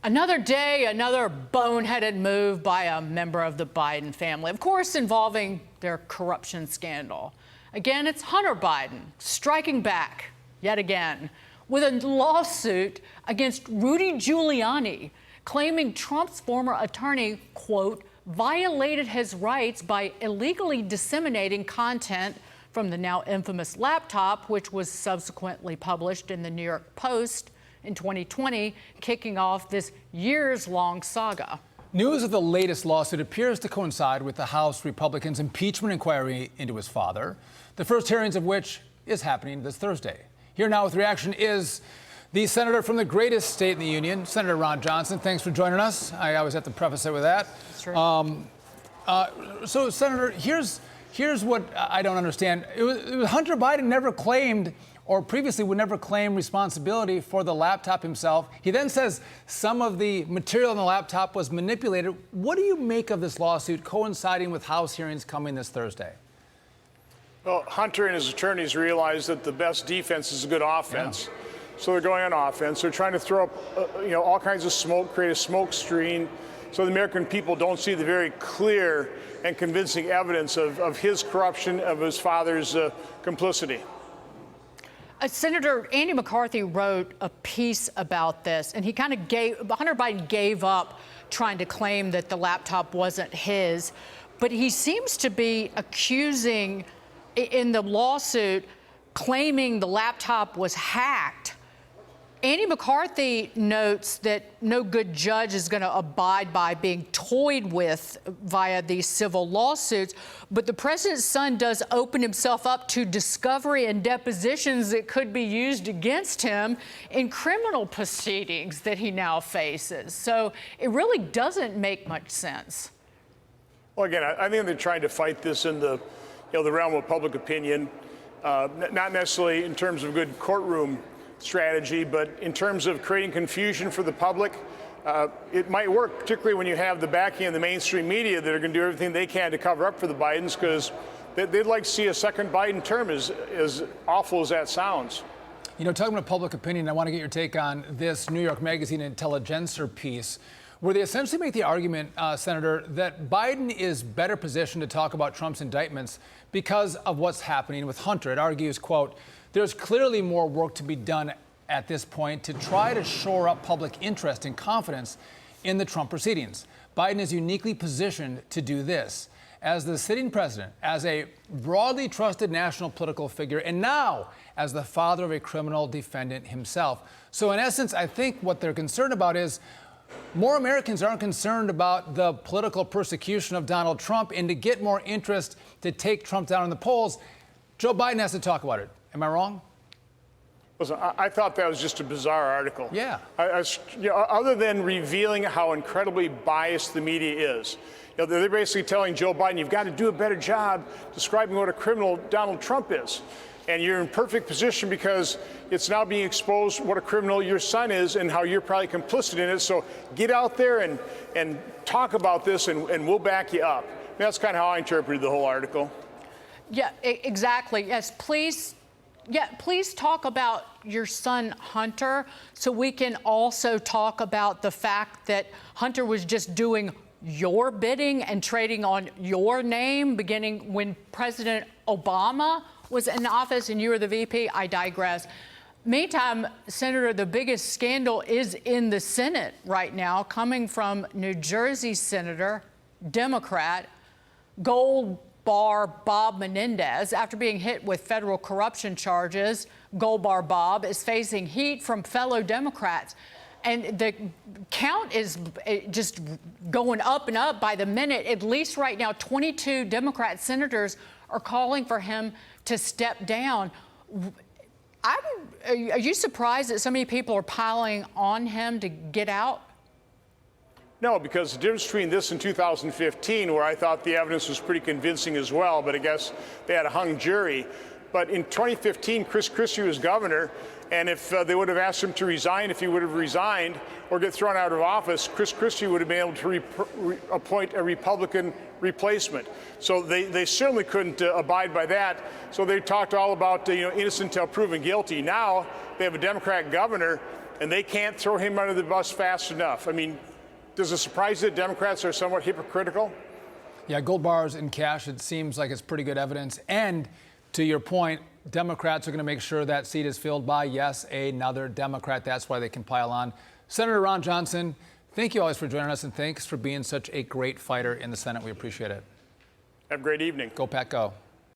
Another day, another boneheaded move by a member of the Biden family, of course, involving their corruption scandal. Again, it's Hunter Biden striking back yet again with a lawsuit against Rudy Giuliani, claiming Trump's former attorney, quote, violated his rights by illegally disseminating content from the now infamous laptop, which was subsequently published in the New York Post in 2020, kicking off this years-long saga. News of the latest lawsuit appears to coincide with the House Republicans' impeachment inquiry into his father, the first hearings of which is happening this Thursday. Here now with reaction is the senator from the greatest state in the union, Senator Ron Johnson. Thanks for joining us. I always have to preface it with that. Sure. So, Senator, here's what I don't understand. Hunter Biden never claimed, or previously would never claim, responsibility for the laptop himself. He then says some of the material on the laptop was manipulated. What do you make of this lawsuit coinciding with House hearings coming this Thursday? Well, Hunter and his attorneys realize that the best defense is a good offense. Yeah. So they're going on offense. They're trying to throw up, all kinds of smoke, create a smoke screen, so the American people don't see the very clear and convincing evidence of his corruption, of his father's complicity. Senator Andy McCarthy wrote a piece about this, and he kind of Hunter Biden gave up trying to claim that the laptop wasn't his, but he seems to be accusing, in the lawsuit, claiming the laptop was hacked. Andy McCarthy notes that no good judge is going to abide by being toyed with via these civil lawsuits, but the president's son does open himself up to discovery and depositions that could be used against him in criminal proceedings that he now faces. So it really doesn't make much sense. Well, again, I think they're trying to fight this in the realm of public opinion, not necessarily in terms of good courtroom strategy, but in terms of creating confusion for the public. It might work, particularly when you have the backing of the mainstream media that are going to do everything they can to cover up for the Bidens, because they'd like to see a second Biden term, as awful as that sounds. You know, talking about public opinion, I want to get your take on this New York Magazine Intelligencer piece, where they essentially make the argument, Senator, that Biden is better positioned to talk about Trump's indictments because of what's happening with Hunter. It argues, quote, there's clearly more work to be done at this point to try to shore up public interest and confidence in the Trump proceedings. Biden is uniquely positioned to do this as the sitting president, as a broadly trusted national political figure, and now as the father of a criminal defendant himself. So in essence, I think what they're concerned about is more Americans aren't concerned about the political persecution of Donald Trump, and to get more interest to take Trump down in the polls, Joe Biden has to talk about it. Am I wrong? Listen, I thought that was just a bizarre article. Yeah. Other than revealing how incredibly biased the media is. They're basically telling Joe Biden, you've got to do a better job describing what a criminal Donald Trump is. And you're in perfect position because it's now being exposed what a criminal your son is and how you're probably complicit in it. So get out there and talk about this, and we'll back you up. That's kind of how I interpreted the whole article. Yeah, exactly. Yes, please. Yeah, please talk about your son, Hunter, so we can also talk about the fact that Hunter was just doing your bidding and trading on your name, beginning when President Obama was in office and you were the VP. I digress. Meantime, Senator, the biggest scandal is in the Senate right now, coming from New Jersey Senator, Democrat, Gold Bar Bob Menendez. After being hit with federal corruption charges, Gold Bar Bob is facing heat from fellow Democrats. And the count is just going up and up by the minute. At least right now, 22 Democrat senators are calling for him to step down. Are you surprised that so many people are piling on him to get out? No, because the difference between this and 2015, where I thought the evidence was pretty convincing as well, but I guess they had a hung jury. But in 2015, Chris Christie was governor, and if they would have asked him to resign, if he would have resigned or get thrown out of office, Chris Christie would have been able to appoint a Republican replacement. So they certainly couldn't abide by that. So they talked all about innocent until proven guilty. Now they have a Democrat governor, and they can't throw him under the bus fast enough. I mean, does it surprise you that Democrats are somewhat hypocritical? Yeah, gold bars and cash, it seems like it's pretty good evidence. And to your point, Democrats are going to make sure that seat is filled by, yes, another Democrat. That's why they can pile on. Senator Ron Johnson, thank you always for joining us, and thanks for being such a great fighter in the Senate. We appreciate it. Have a great evening. Go Pack, go.